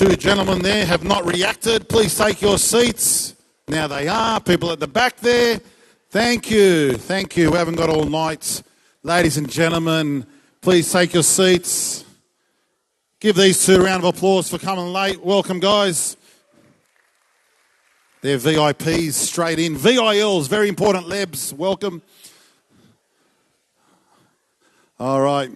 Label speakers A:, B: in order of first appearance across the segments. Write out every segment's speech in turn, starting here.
A: two gentlemen there have not reacted. Please take your seats. Now they are. People at the back there. Thank you. Thank you. We haven't got all night. Ladies and gentlemen, please take your seats. Give these two a round of applause for coming late. Welcome, guys. They're VIPs straight in. VILs, very important, Lebs. Welcome. All right.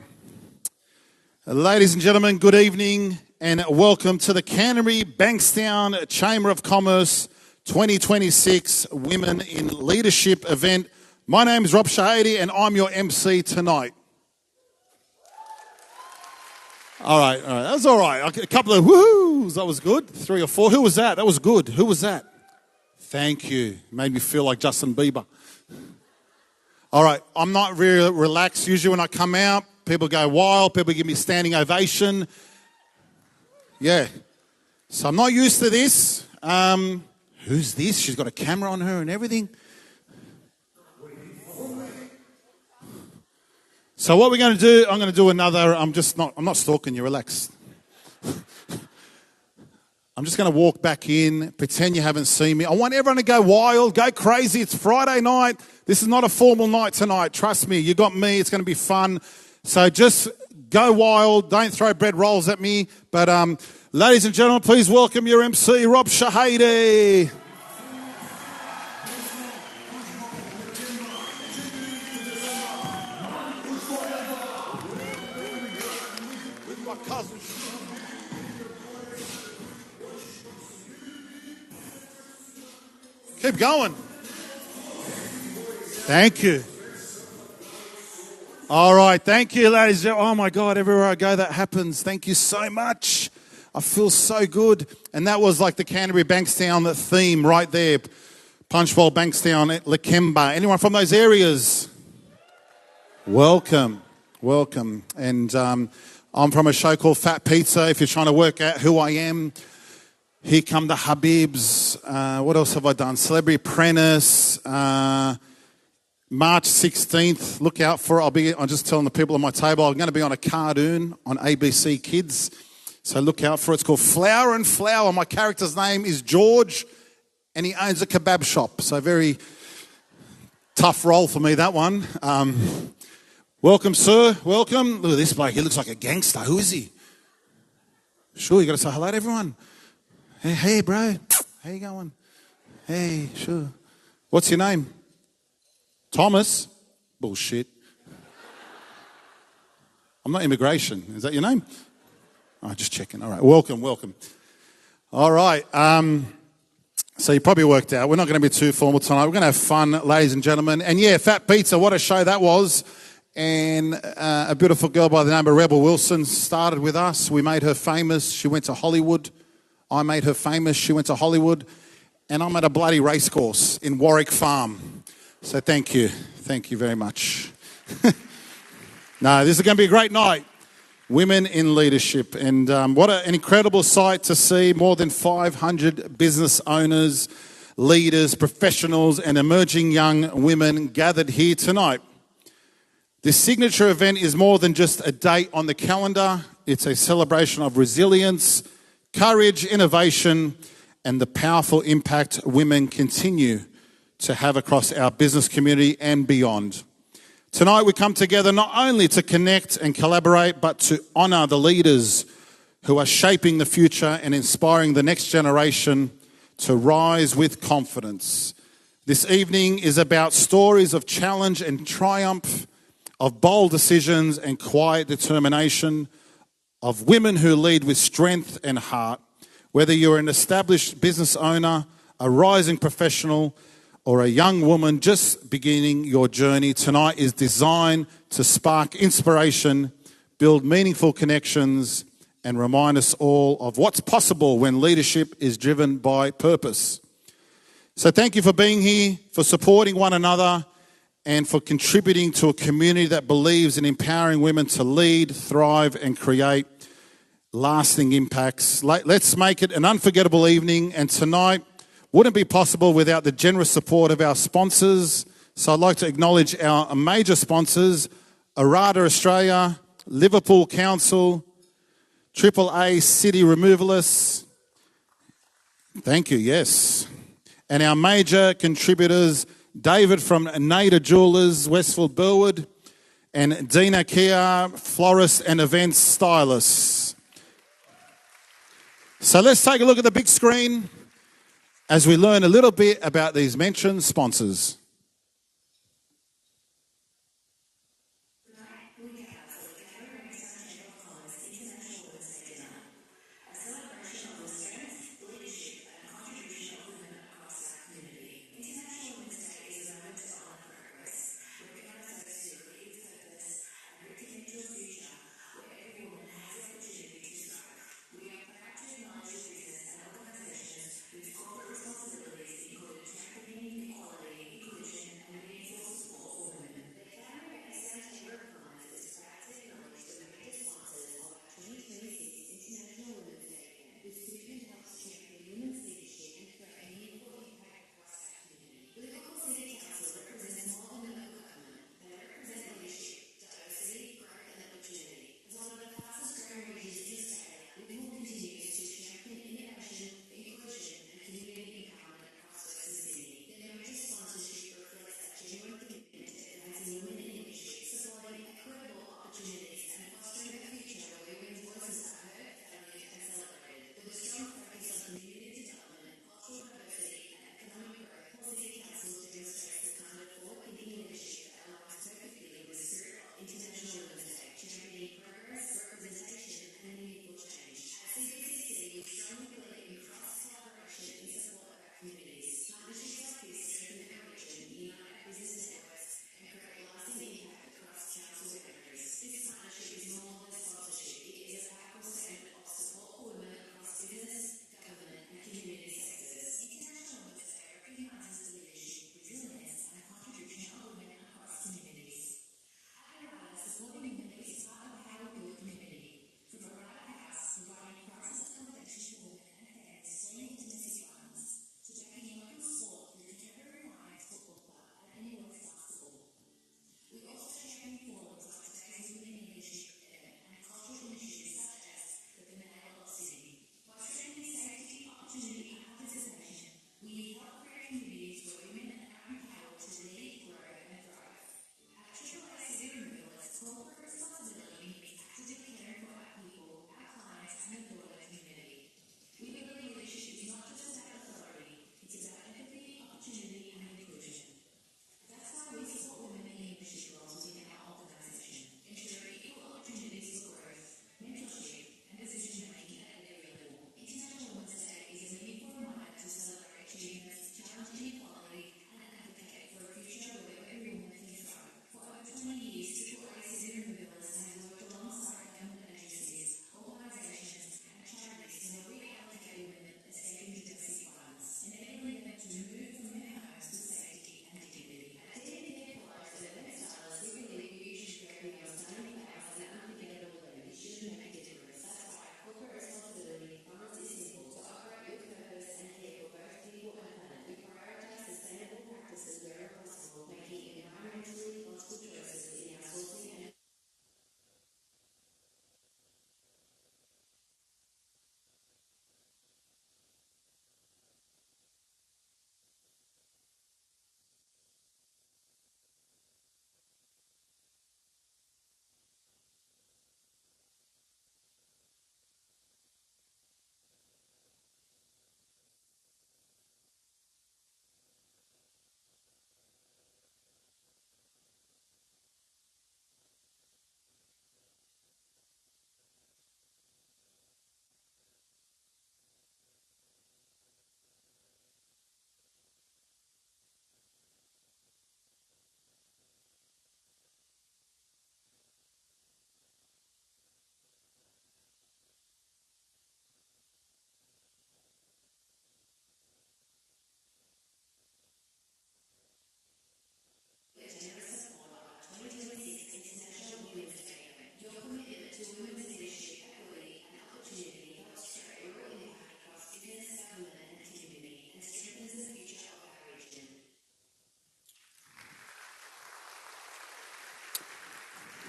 A: Ladies and gentlemen, good evening and welcome to the Canterbury Bankstown Chamber of Commerce 2026 Women in Leadership event. My name is Rob Shahady and I'm your MC tonight. All right. That was all right. A couple of woohoos. That was good. 3 or 4. Who was that? That was good. Who was that? Thank you. Made me feel like Justin Bieber. All right. I'm not very relaxed. Usually when I come out, people go wild. People give me standing ovation. Yeah. So I'm not used to this. Who's this? She's got a camera on her and everything. So what we're going to do, I'm going to do another, I'm not stalking you, relax. I'm just going to walk back in, pretend you haven't seen me. I want everyone to go wild, go crazy. It's Friday night. This is not a formal night tonight. Trust me, you got me. It's going to be fun. So just go wild. Don't throw bread rolls at me. But ladies and gentlemen, please welcome your MC, Rob Shahady. With my cousin. Keep going. Thank you. All right. Thank you, ladies. Oh, my God. Everywhere I go, that happens. Thank you so much. I feel so good. And that was like the Canterbury Bankstown theme right there. Punchbowl, Bankstown, Lakemba. Anyone from those areas? Welcome. Welcome. And I'm from a show called Fat Pizza. If you're trying to work out who I am, here come the Habibs. What else have I done? Celebrity Apprentice. March 16th. Look out for it. I'm just telling the people on my table, I'm going to be on a cartoon on ABC Kids. So look out for it. It's called Flour and Flour. My character's name is George, and he owns a kebab shop. So very tough role for me, that one. Welcome, sir. Welcome. Look at this bloke. He looks like a gangster. Who is he? Sure, you got to say hello to everyone. Hey, bro. How you going? Hey, sure. What's your name? Thomas? Bullshit. I'm not immigration. Is that your name? Oh, just checking. All right. Welcome. All right. So you probably worked out. We're not going to be too formal tonight. We're going to have fun, ladies and gentlemen. And yeah, Fat Pizza, what a show that was. And a beautiful girl by the name of Rebel Wilson started with us. We made her famous. She went to Hollywood. I made her famous. She went to Hollywood. And I'm at a bloody racecourse in Warwick Farm. So thank you. Thank you very much. No, this is going to be a great night. Women in leadership. And what an incredible sight to see. More than 500 business owners, leaders, professionals, and emerging young women gathered here tonight. This signature event is more than just a date on the calendar. It's a celebration of resilience, courage, innovation, and the powerful impact women continue to have across our business community and beyond. Tonight we come together not only to connect and collaborate, but to honour the leaders who are shaping the future and inspiring the next generation to rise with confidence. This evening is about stories of challenge and triumph, of bold decisions and quiet determination, of women who lead with strength and heart. Whether you're an established business owner, a rising professional, or a young woman just beginning your journey, tonight is designed to spark inspiration, build meaningful connections, and remind us all of what's possible when leadership is driven by purpose. So thank you for being here, for supporting one another, and for contributing to a community that believes in empowering women to lead, thrive, and create lasting impacts. Let's make it an unforgettable evening, and tonight wouldn't be possible without the generous support of our sponsors. So I'd like to acknowledge our major sponsors, Arada Australia, Liverpool Council, AAA City Removalists. Thank you, yes. And our major contributors, David from Nader Jewelers, Westfield Burwood, and Dina Kia, florist and events stylist. So let's take a look at the big screen as we learn a little bit about these mentioned sponsors.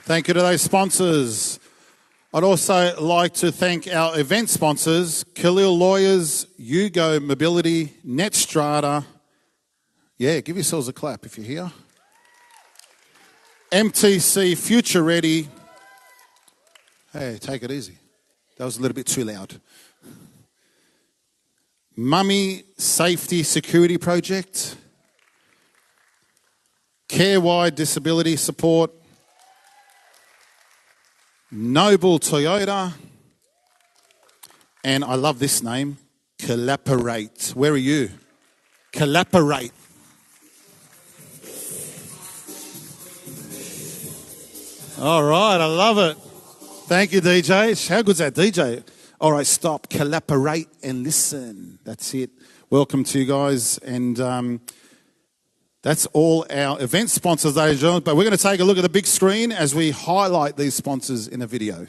A: Thank you to those sponsors. I'd also like to thank our event sponsors, Khalil Lawyers, Ugo Mobility, Netstrata. Yeah, give yourselves a clap if you're here. MTC Future Ready. Hey, take it easy. That was a little bit too loud. Mummy Safety Security Project. Carewide Disability Support. Noble Toyota. And I love this name, Collaborate. Where are you? Collaborate. All right, I love it. Thank you, DJ. How good's that, DJ? All right, stop, collaborate and listen. That's it. Welcome to you guys. And that's all our event sponsors, ladies and gentlemen. But we're going to take a look at the big screen as we highlight these sponsors in a video.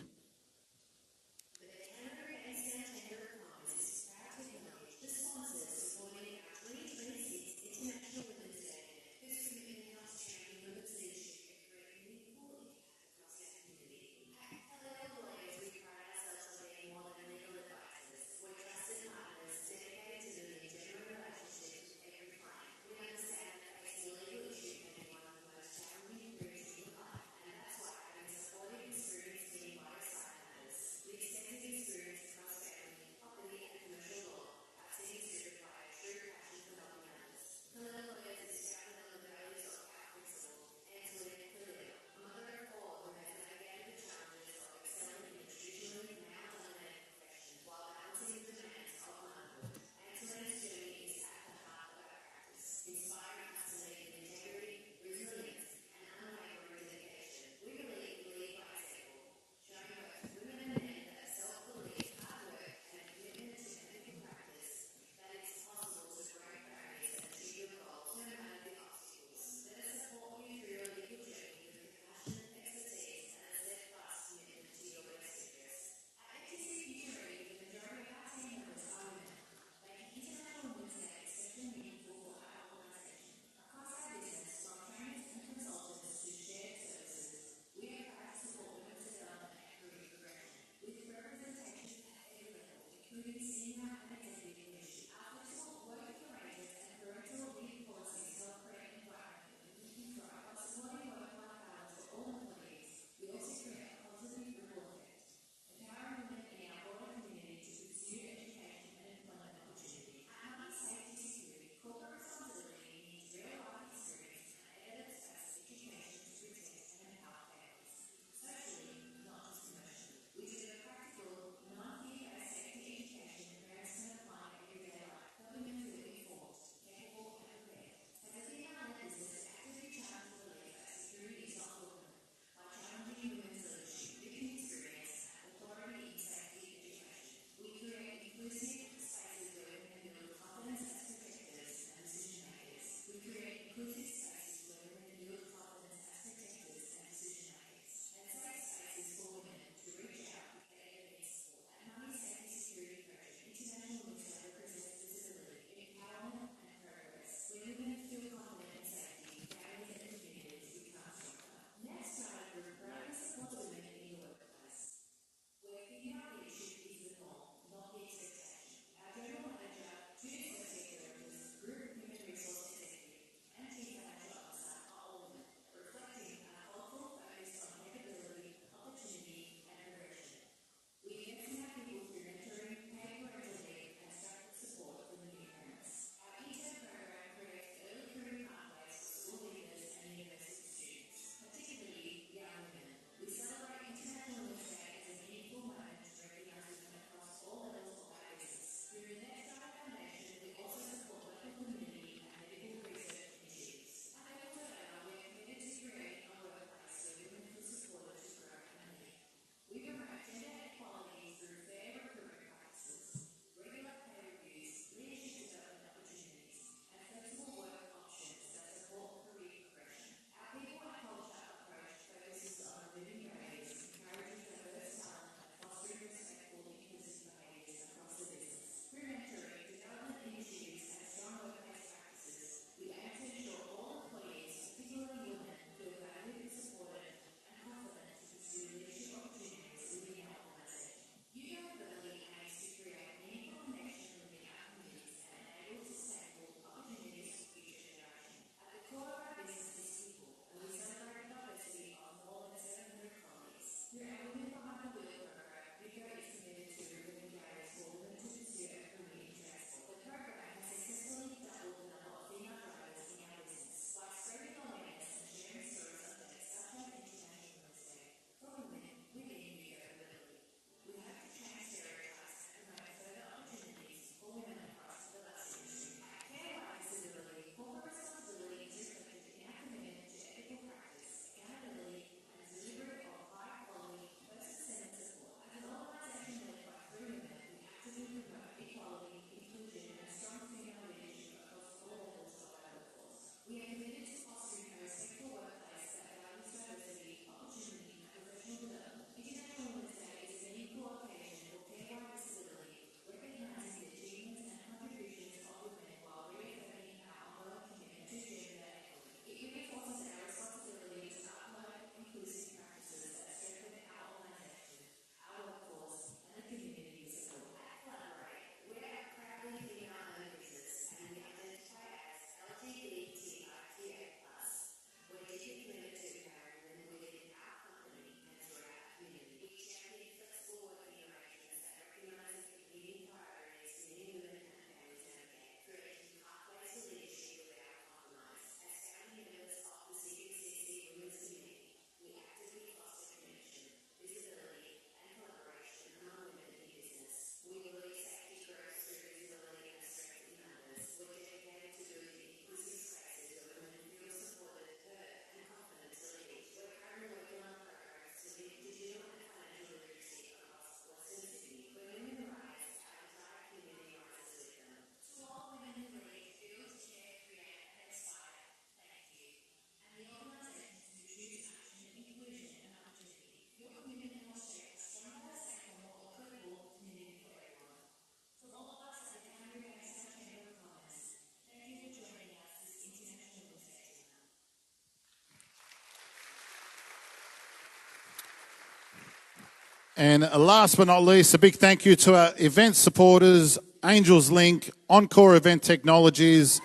A: And last but not least, a big thank you to our event supporters, Angels Link, Encore Event Technologies.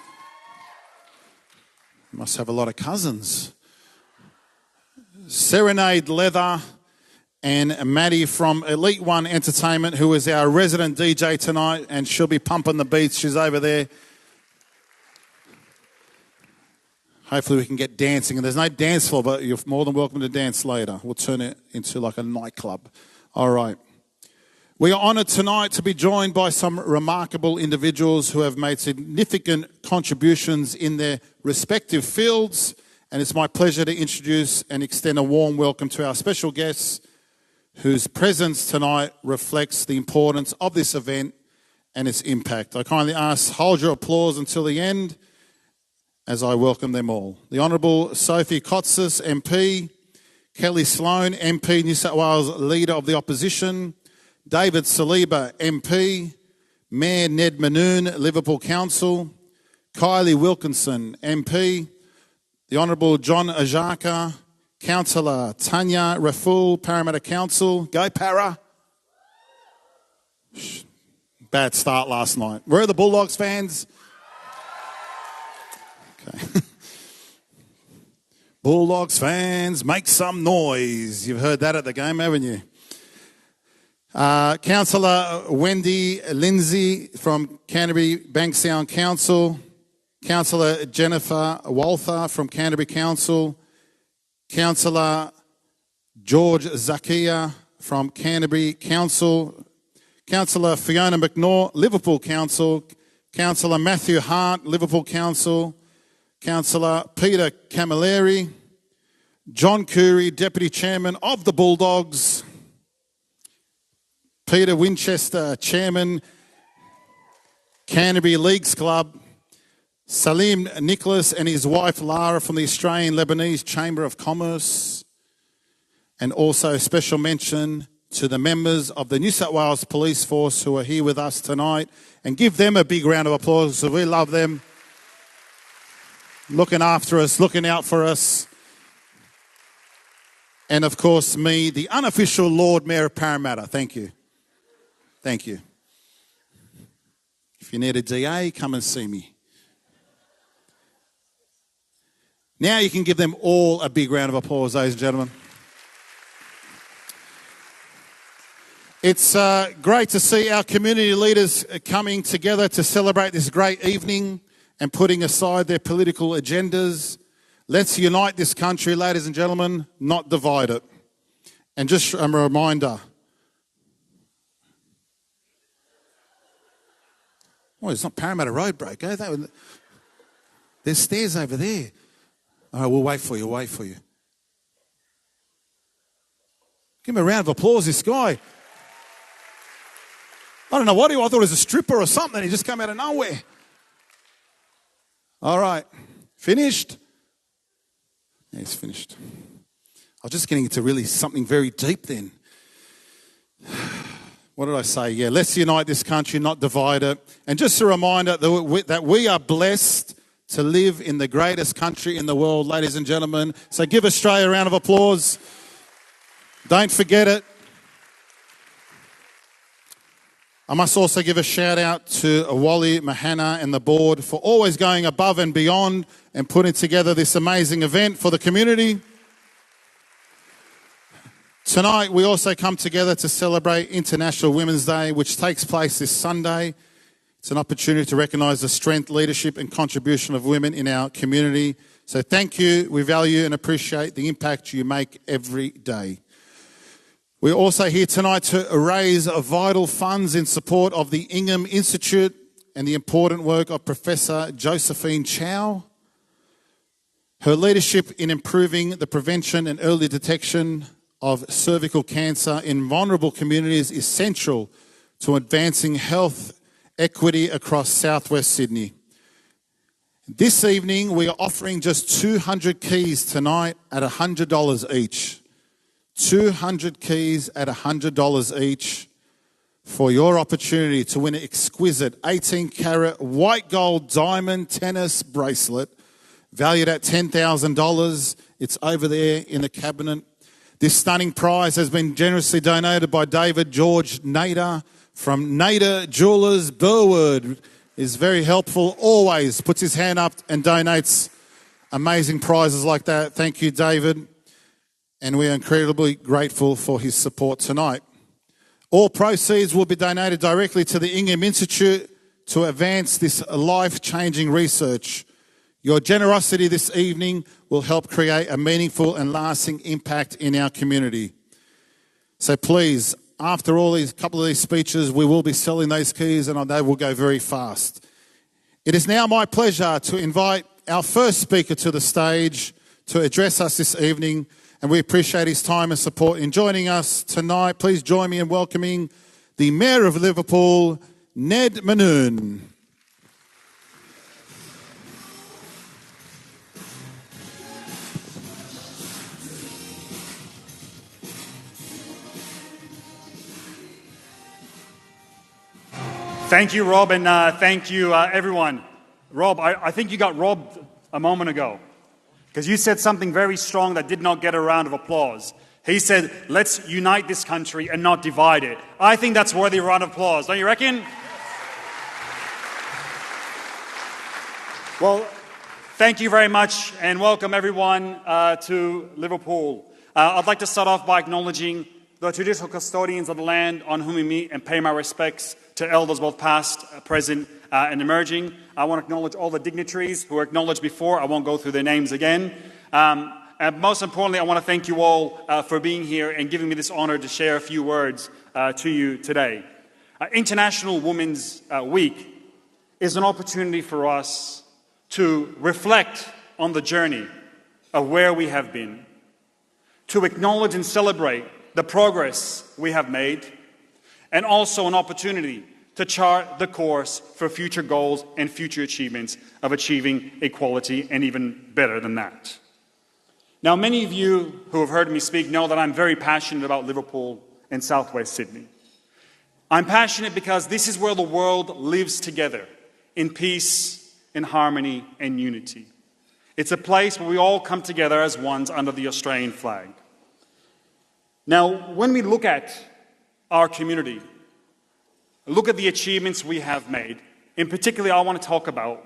A: Must have a lot of cousins. Serenade Leather, and Maddie from Elite One Entertainment, who is our resident DJ tonight, and she'll be pumping the beats. She's over there. Hopefully we can get dancing. And there's no dance floor, but you're more than welcome to dance later. We'll turn it into like a nightclub. All right. We are honoured tonight to be joined by some remarkable individuals who have made significant contributions in their respective fields. And it's my pleasure to introduce and extend a warm welcome to our special guests, whose presence tonight reflects the importance of this event and its impact. I kindly ask, hold your applause until the end as I welcome them all. The Honourable Sophie Kotsis, MP, Kelly Sloan, MP, New South Wales Leader of the Opposition, David Saliba, MP, Mayor Ned Manoon, Liverpool Council, Kylie Wilkinson, MP, the Honourable John Ajaka, Councillor Tanya Raful, Parramatta Council. Go Para. Bad start last night. Where are the Bulldogs fans? Okay. Bulldogs fans, make some noise. You've heard that at the game, haven't you? Councillor Wendy Lindsay from Canterbury Bankstown Council. Councillor Jennifer Walther from Canterbury Council. Councillor George Zakia from Canterbury Council. Councillor Fiona McNair, Liverpool Council. Councillor Matthew Hart, Liverpool Council. Councillor Peter Camilleri. John Curry, Deputy Chairman of the Bulldogs. Peter Winchester, Chairman, Canterbury Leagues Club. Salim Nicholas and his wife Lara from the Australian Lebanese Chamber of Commerce. And also special mention to the members of the New South Wales Police Force who are here with us tonight. And give them a big round of applause because we love them. Looking after us, looking out for us. And of course me, the unofficial Lord Mayor of Parramatta. Thank you. Thank you. If you need a DA, come and see me. Now you can give them all a big round of applause, ladies and gentlemen. It's great to see our community leaders coming together to celebrate this great evening and putting aside their political agendas. Let's unite this country, ladies and gentlemen, not divide it. And just a reminder. Oh, it's not Parramatta Road, bro. Go that way. There's stairs over there. All right, we'll wait for you, Give him a round of applause, this guy. I don't know what he was. I thought it was a stripper or something. He just came out of nowhere. All right. Finished? Yeah, he's finished. I was just getting into really something very deep then. What did I say? Yeah, let's unite this country, not divide it. And just a reminder that we are blessed to live in the greatest country in the world, ladies and gentlemen. So give Australia a round of applause. Don't forget it. I must also give a shout out to Wally Mahana and the board for always going above and beyond and putting together this amazing event for the community. Tonight we also come together to celebrate International Women's Day, which takes place this Sunday. It's an opportunity to recognise the strength, leadership and contribution of women in our community. So thank you. We value and appreciate the impact you make every day. We're also here tonight to raise vital funds in support of the Ingham Institute and the important work of Professor Josephine Chow. Her leadership in improving the prevention and early detection of cervical cancer in vulnerable communities is central to advancing health equity across southwest Sydney. This evening we are offering just 200 keys tonight at $100 each. 200 keys at $100 each for your opportunity to win an exquisite 18-carat white gold diamond tennis bracelet valued at $10,000. It's over there in the cabinet. This stunning prize has been generously donated by David George Nader from Nader Jewelers, Burwood. Is very helpful, always puts his hand up and donates amazing prizes like that. Thank you, David. And we are incredibly grateful for his support tonight. All proceeds will be donated directly to the Ingham Institute to advance this life-changing research. Your generosity this evening will help create a meaningful and lasting impact in our community. So please, after all these couple of these speeches, we will be selling those keys and they will go very fast. It is now my pleasure to invite our first speaker to the stage to address us this evening, and we appreciate his time and support in joining us tonight. Please join me in welcoming the Mayor of Liverpool, Ned Manoon.
B: Thank you, Rob, and thank you, everyone. Rob, I think you got robbed a moment ago because you said something very strong that did not get a round of applause. He said, let's unite this country and not divide it. I think that's worthy of a round of applause, don't you reckon? Well, thank you very much and welcome everyone to Liverpool. I'd like to start off by acknowledging the traditional custodians of the land on whom we meet and pay my respects to elders both past, present, and emerging. I want to acknowledge all the dignitaries who were acknowledged before. I won't go through their names again. And most importantly, I want to thank you all for being here and giving me this honor to share a few words to you today. International Women's Week is an opportunity for us to reflect on the journey of where we have been, to acknowledge and celebrate the progress we have made, and also an opportunity to chart the course for future goals and future achievements of achieving equality and even better than that. Now, many of you who have heard me speak know that I'm very passionate about Liverpool and Southwest Sydney. I'm passionate because this is where the world lives together in peace, in harmony, and unity. It's a place where we all come together as ones under the Australian flag. Now, when we look at our community, look at the achievements we have made, in particular, I want to talk about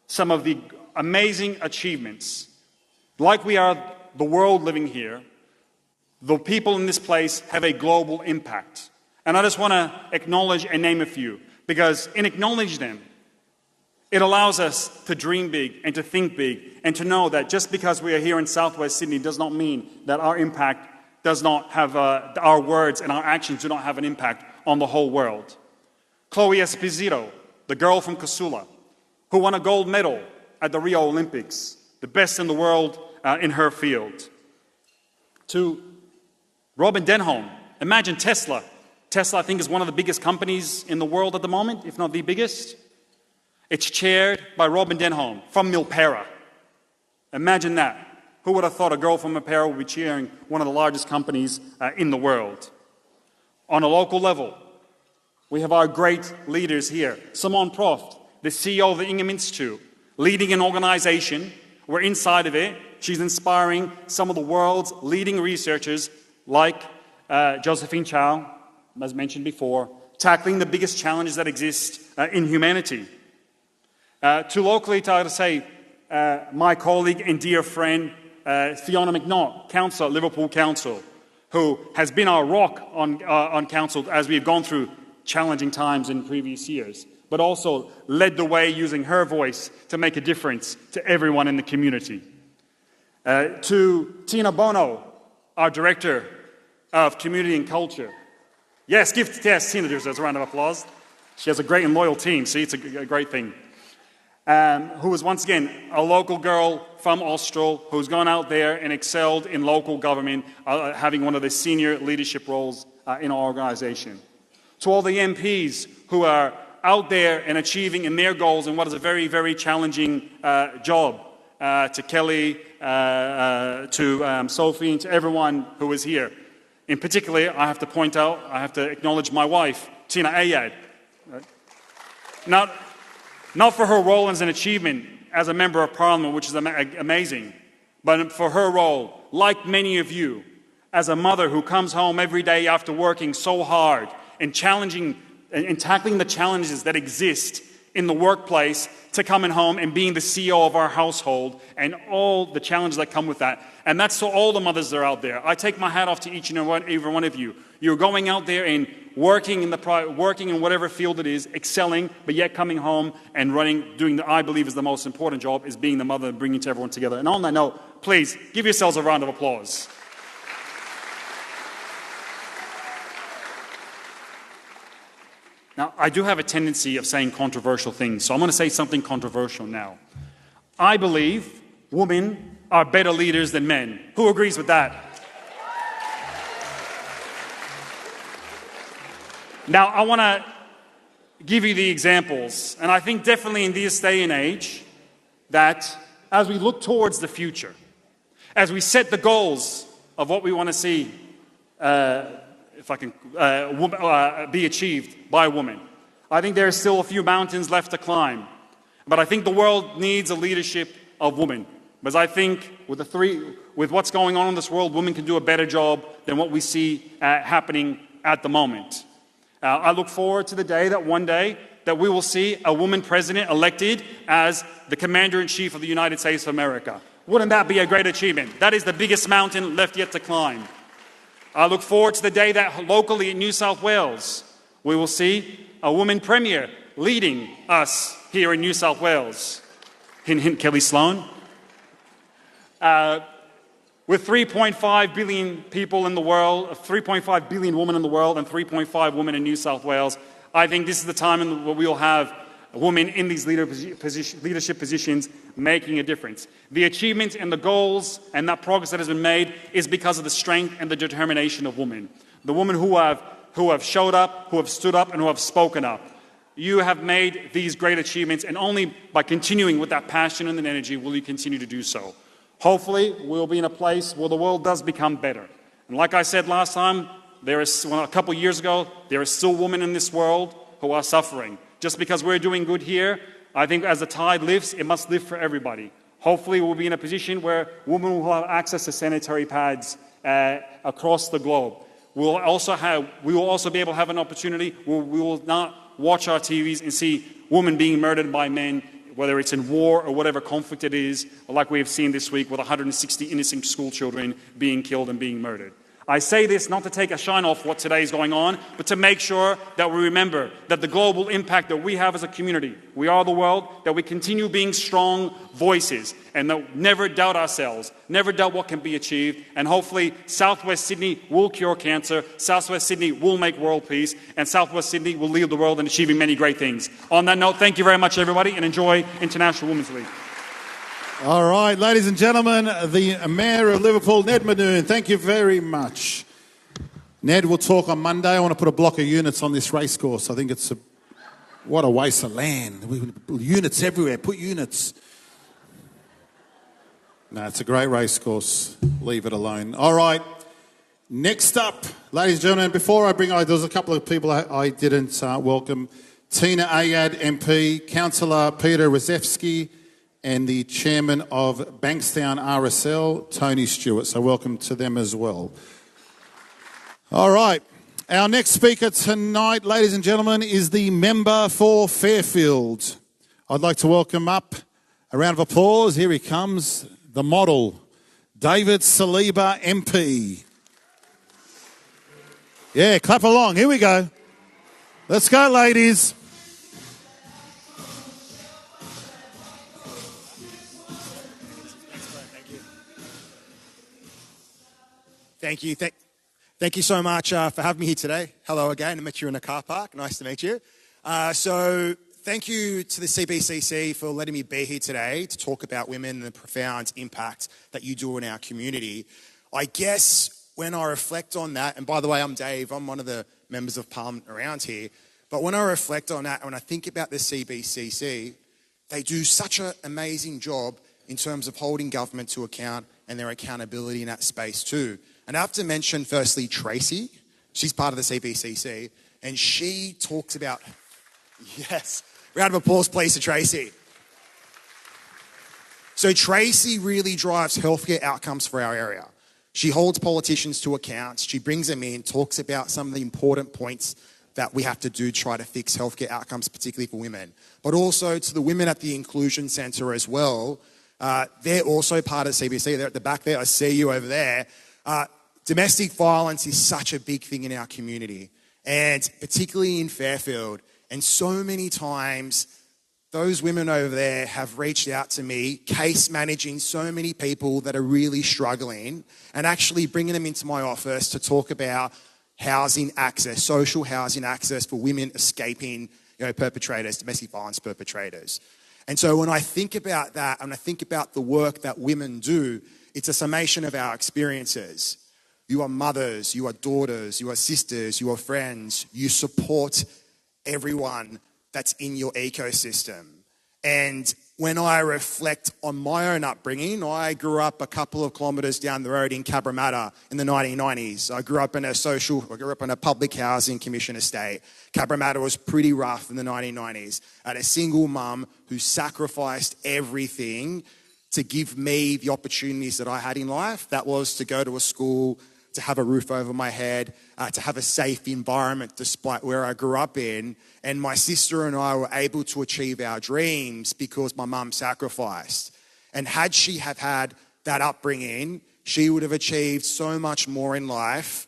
B: some of the amazing achievements. Like we are the world living here, the people in this place have a global impact. And I just want to acknowledge and name a few, because in acknowledging them, it allows us to dream big and to think big and to know that just because we are here in Southwest Sydney does not mean that our impact does not have, our words and our actions do not have an impact on the whole world. Chloe Esposito, the girl from Casula, who won a gold medal at the Rio Olympics, the best in the world in her field. To Robin Denholm, imagine Tesla. Tesla, I think, is one of the biggest companies in the world at the moment, if not the biggest. It's chaired by Robin Denholm from Milpera. Imagine that. Who would have thought a girl from Milpera would be chairing one of the largest companies in the world? On a local level, we have our great leaders here. Simone Proft, the CEO of the Ingham Institute, leading an organization where inside of it, she's inspiring some of the world's leading researchers like Josephine Chow, as mentioned before, tackling the biggest challenges that exist in humanity. To locally, to say, my colleague and dear friend, Fiona McNaught, Councillor at Liverpool Council, who has been our rock on Council as we have gone through challenging times in previous years, but also led the way using her voice to make a difference to everyone in the community. To Tina Bono, our Director of Community and Culture. Yes, give Tina a round of applause. She has a great and loyal team, see, it's a great thing. Who is once again a local girl from Austral who's gone out there and excelled in local government, having one of the senior leadership roles in our organisation. To all the MPs who are out there and achieving in their goals in what is a very, very challenging job. To Kelly, to Sophie, and to everyone who is here. In particular, I have to acknowledge my wife, Tina Ayad. Not for her role as an achievement as a member of parliament, which is amazing, but for her role, like many of you, as a mother who comes home every day after working so hard and challenging and tackling the challenges that exist in the workplace, to coming home and being the CEO of our household and all the challenges that come with that. And that's to all the mothers that are out there. I take my hat off to each and every one of you. You're going out there and working in whatever field it is, excelling, but yet coming home and doing I believe is the most important job, is being the mother and bringing everyone together. And on that note, please give yourselves a round of applause. Now, I do have a tendency of saying controversial things, so I'm going to say something controversial now. I believe women are better leaders than men. Who agrees with that? Now, I want to give you the examples, and I think definitely in this day and age that as we look towards the future, as we set the goals of what we want to see be achieved by women, I think there are still a few mountains left to climb. But I think the world needs a leadership of women. Because I think with what's going on in this world, women can do a better job than what we see happening at the moment. I look forward to the day that one day that we will see a woman president elected as the Commander-in-Chief of the United States of America. Wouldn't that be a great achievement? That is the biggest mountain left yet to climb. I look forward to the day that locally in New South Wales, we will see a woman premier leading us here in New South Wales. Hint, hint, Kelly Sloan. With 3.5 billion people in the world, 3.5 billion women in the world, and 3.5 women in New South Wales, I think this is the time where we'll have women in these leadership positions making a difference. The achievements and the goals and that progress that has been made is because of the strength and the determination of women. The women who have showed up, who have stood up, and who have spoken up. You have made these great achievements, and only by continuing with that passion and that energy will you continue to do so. Hopefully, we'll be in a place where the world does become better. And like I said last time, a couple of years ago, there are still women in this world who are suffering. Just because we're doing good here, I think as the tide lifts, it must lift for everybody. Hopefully, we'll be in a position where women will have access to sanitary pads across the globe. We will also be able to have an opportunity where we will not watch our TVs and see women being murdered by men, whether it's in war or whatever conflict it is, like we have seen this week with 160 innocent school children being killed and being murdered. I say this not to take a shine off what today is going on, but to make sure that we remember that the global impact that we have as a community, we are the world, that we continue being strong voices and that never doubt ourselves, never doubt what can be achieved, and hopefully Southwest Sydney will cure cancer, Southwest Sydney will make world peace, and Southwest Sydney will lead the world in achieving many great things. On that note, thank you very much, everybody, and enjoy International Women's Week.
A: All right, ladies and gentlemen, the Mayor of Liverpool, Ned Madoon, thank you very much. Ned will talk on Monday. I want to put a block of units on this racecourse. I think what a waste of land. Units everywhere, put units. No, it's a great racecourse. Leave it alone. All right, next up, ladies and gentlemen, before I there's a couple of people I didn't welcome. Tina Ayad, MP, Councillor Peter Rozewski, and the chairman of Bankstown RSL, Tony Stewart. So welcome to them as well. All right. Our next speaker tonight, ladies and gentlemen, is the member for Fairfield. I'd like to welcome up a round of applause. Here he comes, the model, David Saliba, MP. Yeah, clap along. Here we go. Let's go, ladies.
C: Thank you. Thank you so much for having me here today. Hello again. I met you in a car park. Nice to meet you. So thank you to the CBCC for letting me be here today to talk about women and the profound impact that you do in our community. I guess when I reflect on that, and by the way, I'm Dave. I'm one of the members of Parliament around here. But when I reflect on that, when I think about the CBCC, they do such an amazing job in terms of holding government to account and their accountability in that space too. And I have to mention, firstly, Tracy. She's part of the CBCC, and she talks about, yes, round of applause, please, to Tracy. So Tracy really drives healthcare outcomes for our area. She holds politicians to account. She brings them in, talks about some of the important points that we have to do to try to fix healthcare outcomes, particularly for women. But also to the women at the Inclusion Centre as well. They're also part of CBC. They're at the back there. I see you over there. Domestic violence is such a big thing in our community, and particularly in Fairfield. And so many times, those women over there have reached out to me, case managing so many people that are really struggling, and actually bringing them into my office to talk about housing access, social housing access for women escaping, perpetrators, domestic violence perpetrators. And so when I think about that, and I think about the work that women do, it's a summation of our experiences. You are mothers, you are daughters, you are sisters, you are friends, you support everyone that's in your ecosystem. And when I reflect on my own upbringing, I grew up a couple of kilometres down the road in Cabramatta in the 1990s. I grew up in a public housing commission estate. Cabramatta was pretty rough in the 1990s. I had a single mum who sacrificed everything to give me the opportunities that I had in life. That was to go to a school, to have a roof over my head, to have a safe environment despite where I grew up in. And my sister and I were able to achieve our dreams because my mum sacrificed. And had she have had that upbringing, she would have achieved so much more in life.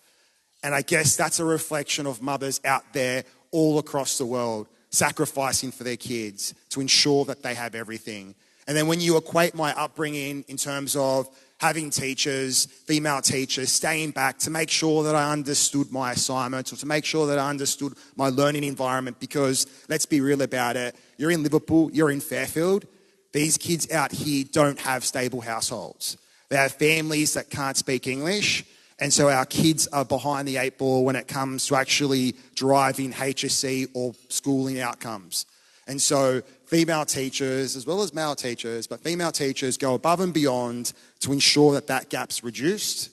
C: And I guess that's a reflection of mothers out there all across the world, sacrificing for their kids to ensure that they have everything. And then when you equate my upbringing in terms of having teachers, female teachers, staying back to make sure that I understood my assignments or to make sure that I understood my learning environment, because let's be real about it, you're in Liverpool, you're in Fairfield, these kids out here don't have stable households. They have families that can't speak English, and so our kids are behind the eight ball when it comes to actually driving HSC or schooling outcomes. And so female teachers, as well as male teachers, but female teachers go above and beyond to ensure that that gap's reduced.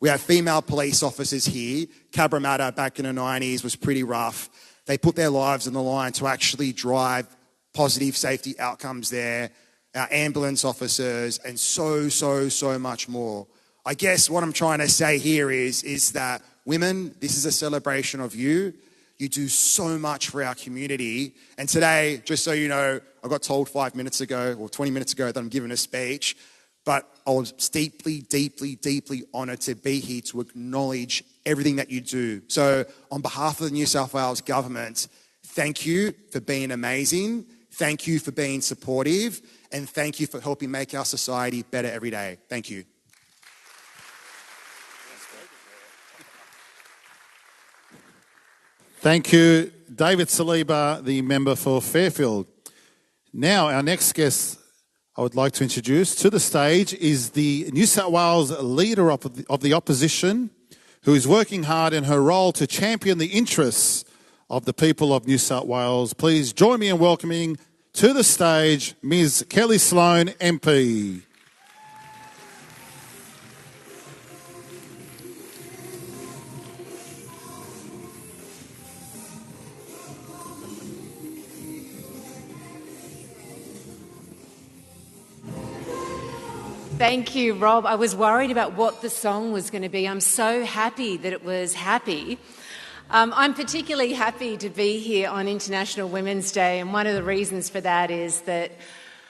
C: We have female police officers here. Cabramatta back in the 90s was pretty rough. They put their lives on the line to actually drive positive safety outcomes there. Our ambulance officers and so much more. I guess what I'm trying to say here is that women, this is a celebration of you. You do so much for our community. And today, just so you know, I got told 5 minutes ago or 20 minutes ago that I'm giving a speech, but I was deeply honoured to be here to acknowledge everything that you do. So on behalf of the New South Wales government, thank you for being amazing. Thank you for being supportive. And thank you for helping make our society better every day. Thank you.
A: Thank you, David Saliba, the member for Fairfield. Now, our next guest I would like to introduce to the stage is the New South Wales Leader of the Opposition, who is working hard in her role to champion the interests of the people of New South Wales. Please join me in welcoming to the stage Ms. Kelly Sloan, MP.
D: Thank you, Rob. I was worried about what the song was going to be. I'm so happy that it was happy. I'm particularly happy to be here on International Women's Day, and one of the reasons for that is that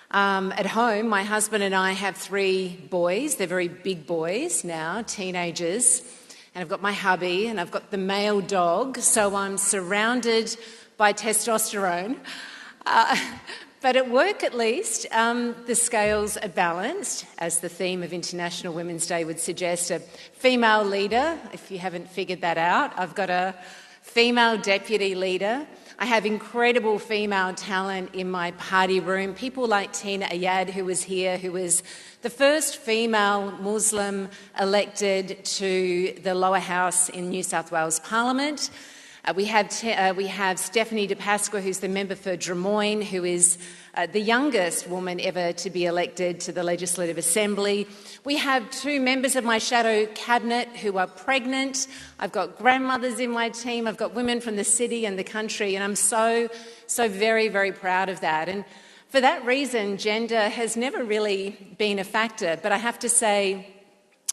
D: at home, my husband and I have 3 boys. They're very big boys now, teenagers, and I've got my hubby and I've got the male dog, so I'm surrounded by testosterone. But at work, at least, the scales are balanced, as the theme of International Women's Day would suggest. A female leader, if you haven't figured that out. I've got a female deputy leader. I have incredible female talent in my party room. People like Tina Ayad, who was here, who was the first female Muslim elected to the lower house in New South Wales Parliament. We have Stephanie De Pasqua, who's the member for Drummoyne, who is the youngest woman ever to be elected to the Legislative Assembly. We have 2 members of my shadow cabinet who are pregnant. I've got grandmothers in my team. I've got women from the city and the country, and I'm so very proud of that. And for that reason, gender has never really been a factor. But I have to say,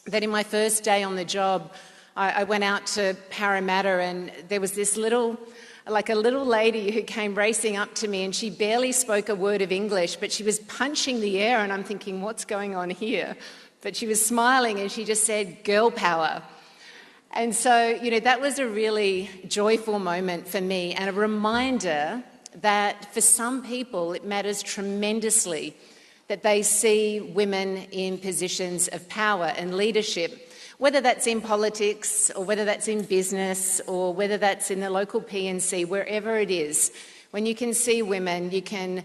D: that in my first day on the job, I went out to Parramatta and there was this little lady who came racing up to me, and she barely spoke a word of English, but she was punching the air, and I'm thinking, what's going on here? But she was smiling and she just said, "Girl power." And so, that was a really joyful moment for me, and a reminder that for some people it matters tremendously that they see women in positions of power and leadership, whether that's in politics or whether that's in business or whether that's in the local PNC, wherever it is. When you can see women, you can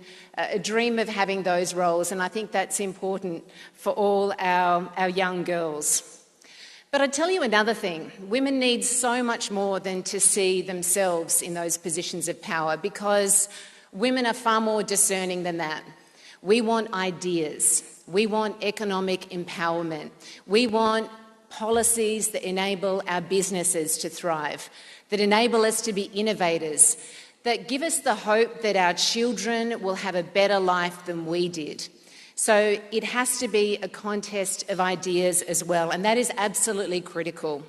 D: dream of having those roles, and I think that's important for all our young girls. But I tell you another thing, women need so much more than to see themselves in those positions of power, because women are far more discerning than that. We want ideas, we want economic empowerment, we want policies that enable our businesses to thrive, that enable us to be innovators, that give us the hope that our children will have a better life than we did. So it has to be a contest of ideas as well, and that is absolutely critical.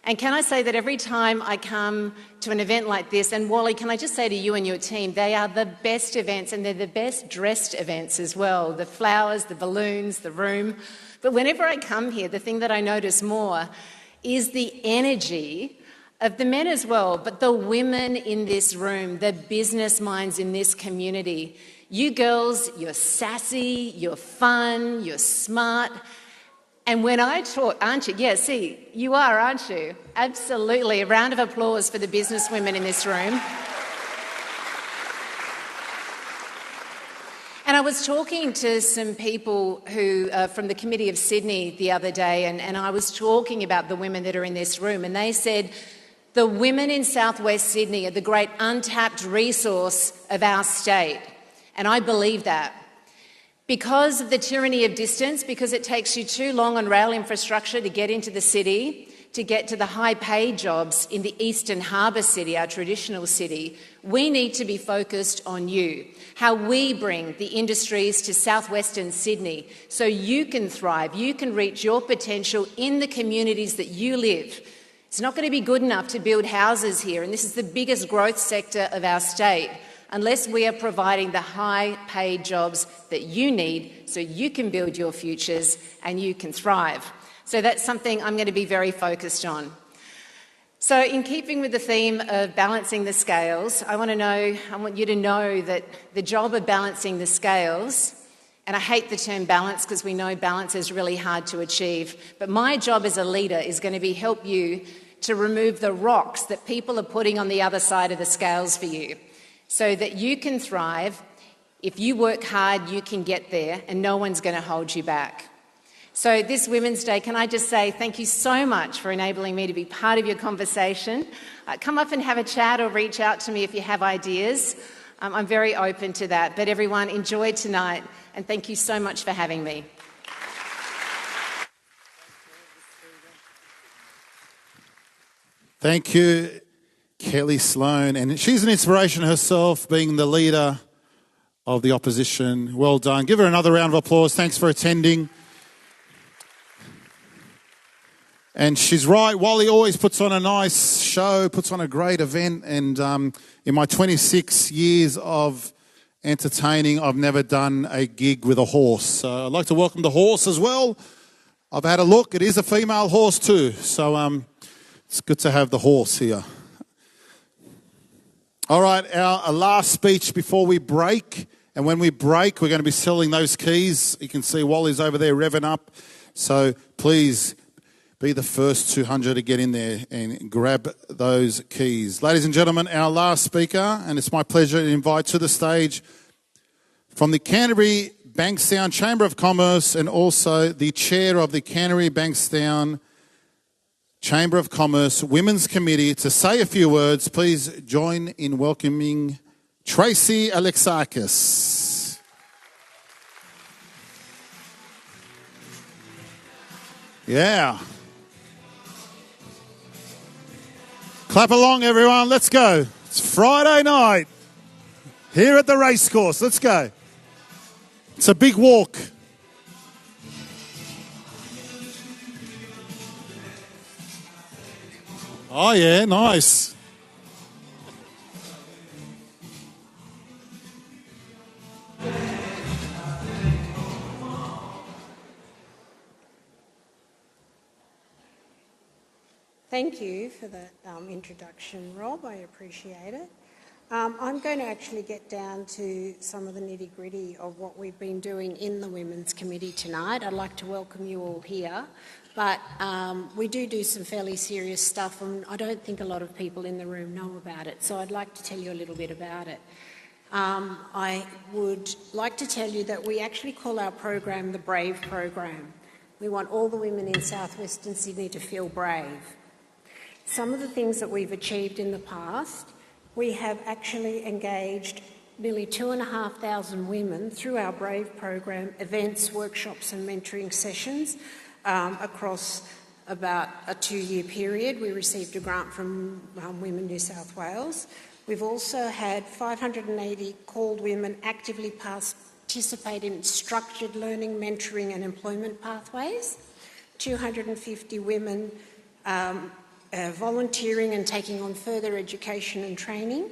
D: And can I say that every time I come to an event like this, and Wally, can I just say to you and your team, they are the best events, and they're the best dressed events as well. The flowers, the balloons, the room. But whenever I come here, the thing that I notice more is the energy of the men as well, but the women in this room, the business minds in this community. You girls, you're sassy, you're fun, you're smart. And when I talk, aren't you? Yeah, see, you are, aren't you? Absolutely. A round of applause for the business women in this room. And I was talking to some people who from the Committee of Sydney the other day, and I was talking about the women that are in this room, and they said, the women in southwest Sydney are the great untapped resource of our state. And I believe that. Because of the tyranny of distance, because it takes you too long on rail infrastructure to get into the city, to get to the high-paid jobs in the Eastern Harbour City, our traditional city, we need to be focused on you, how we bring the industries to southwestern Sydney so you can thrive, you can reach your potential in the communities that you live. It's not going to be good enough to build houses here, and this is the biggest growth sector of our state, unless we are providing the high-paid jobs that you need so you can build your futures and you can thrive. So that's something I'm going to be very focused on. So in keeping with the theme of balancing the scales, I want you to know that the job of balancing the scales, and I hate the term balance because we know balance is really hard to achieve, but my job as a leader is going to be help you to remove the rocks that people are putting on the other side of the scales for you, so that you can thrive. If you work hard, you can get there, and no one's going to hold you back. So this Women's Day, can I just say thank you so much for enabling me to be part of your conversation. Come up and have a chat or reach out to me if you have ideas. I'm very open to that. But everyone, enjoy tonight, and thank you so much for having me.
A: Thank you, Kelly Sloan. And she's an inspiration herself, being the leader of the opposition. Well done. Give her another round of applause. Thanks for attending. And she's right, Wally always puts on a nice show, puts on a great event. And in my 26 years of entertaining, I've never done a gig with a horse. So I'd like to welcome the horse as well. I've had a look. It is a female horse too. So it's good to have the horse here. All right, our last speech before we break. And when we break, we're going to be selling those keys. You can see Wally's over there revving up. So please be the first 200 to get in there and grab those keys. Ladies and gentlemen, our last speaker, and it's my pleasure to invite to the stage from the Canterbury Bankstown Chamber of Commerce and also the chair of the Canterbury Bankstown Chamber of Commerce Women's Committee to say a few words. Please join in welcoming Tracy Alexakis. Yeah. Clap along, everyone. Let's go. It's Friday night here at the racecourse. Let's go. It's a big walk. Oh, yeah, nice.
E: Thank you for that introduction, Rob. I appreciate it. I'm going to actually get down to some of the nitty-gritty of what we've been doing in the Women's Committee tonight. I'd like to welcome you all here, but we do some fairly serious stuff, and I don't think a lot of people in the room know about it, so I'd like to tell you a little bit about it. I would like to tell you that we actually call our program the Brave Program. We want all the women in southwestern Sydney to feel brave. Some of the things that we've achieved in the past, we have actually engaged nearly 2,500 women through our Brave program, events, workshops and mentoring sessions across about a 2-year period. We received a grant from Women New South Wales. We've also had 580 called women actively participate in structured learning, mentoring and employment pathways, 250 women volunteering and taking on further education and training,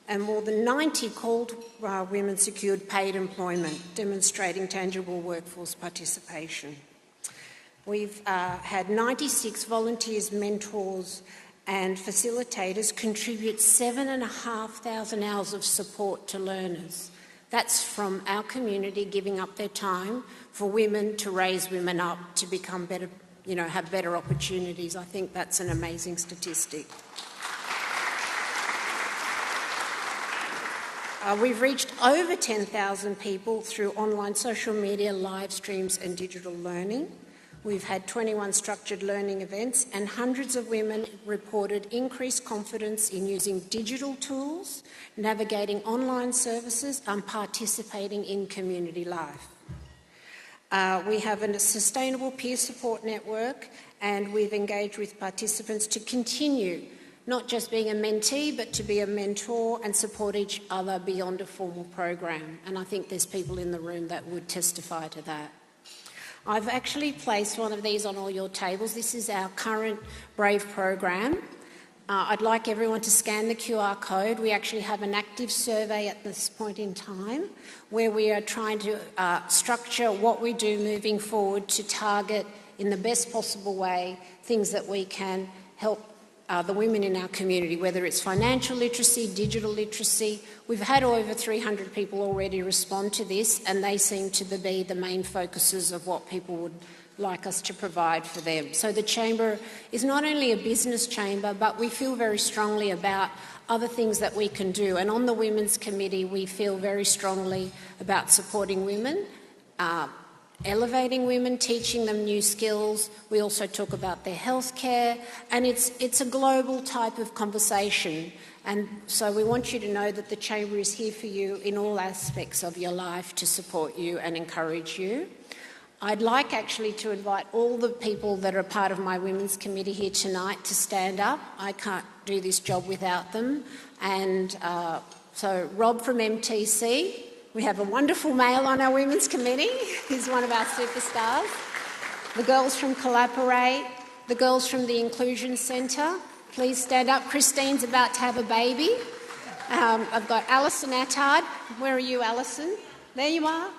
E: and more than 90 called women secured paid employment, demonstrating tangible workforce participation. We've had 96 volunteers, mentors and facilitators contribute 7,500 hours of support to learners. That's from our community giving up their time for women to raise women up to become better, have better opportunities. I think that's an amazing statistic. We've reached over 10,000 people through online social media, live streams and digital learning. We've had 21 structured learning events, and hundreds of women reported increased confidence in using digital tools, navigating online services and participating in community life. We have a sustainable peer support network, and we've engaged with participants to continue not just being a mentee, but to be a mentor and support each other beyond a formal program. And I think there's people in the room that would testify to that. I've actually placed one of these on all your tables. This is our current Brave program. I'd like everyone to scan the QR code. We actually have an active survey at this point in time where we are trying to structure what we do moving forward to target in the best possible way things that we can help the women in our community, whether it's financial literacy, digital literacy. We've had over 300 people already respond to this, and they seem to be the main focuses of what people would like us to provide for them. So the Chamber is not only a business chamber, but we feel very strongly about other things that we can do. And on the Women's Committee, we feel very strongly about supporting women, elevating women, teaching them new skills. We also talk about their healthcare, and it's a global type of conversation. And so we want you to know that the Chamber is here for you in all aspects of your life to support you and encourage you. I'd like actually to invite all the people that are part of my Women's Committee here tonight to stand up. I can't do this job without them. And so Rob from MTC. We have a wonderful male on our Women's Committee. He's one of our superstars. The girls from Collaborate, the girls from the Inclusion Centre. Please stand up. Christine's about to have a baby. I've got Alison Attard. Where are you, Alison? There you are.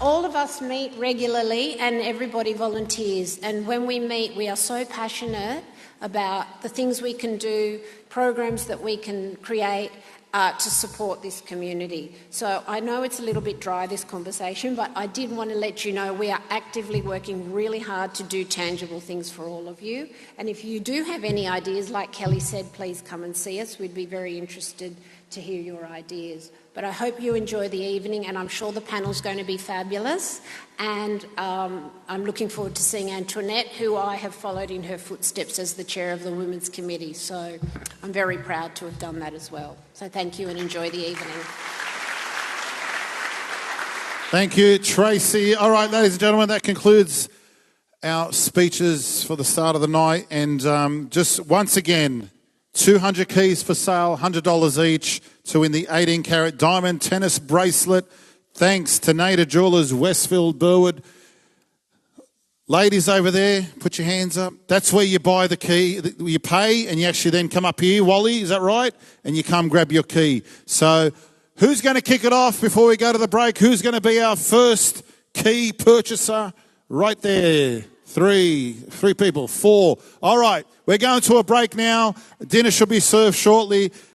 E: All of us meet regularly and everybody volunteers. And when we meet, we are so passionate about the things we can do, programs that we can create, to support this community. So I know it's a little bit dry, this conversation, but I did want to let you know we are actively working really hard to do tangible things for all of you. And if you do have any ideas, like Kelly said, please come and see us. We'd be very interested to hear your ideas. But I hope you enjoy the evening, and I'm sure the panel's going to be fabulous. And I'm looking forward to seeing Antoinette, who I have followed in her footsteps as the chair of the Women's Committee. So I'm very proud to have done that as well. So thank you and enjoy the evening.
A: Thank you, Tracy. All right, ladies and gentlemen, that concludes our speeches for the start of the night. And just once again, 200 keys for sale, $100 each, to win the 18-carat diamond tennis bracelet. Thanks to Nader Jewelers, Westfield, Burwood. Ladies over there, put your hands up. That's where you buy the key. You pay and you actually then come up here, Wally, is that right? And you come grab your key. So who's going to kick it off before we go to the break? Who's going to be our first key purchaser? Right there. Three people. 4. All right, we're going to a break now. Dinner should be served shortly.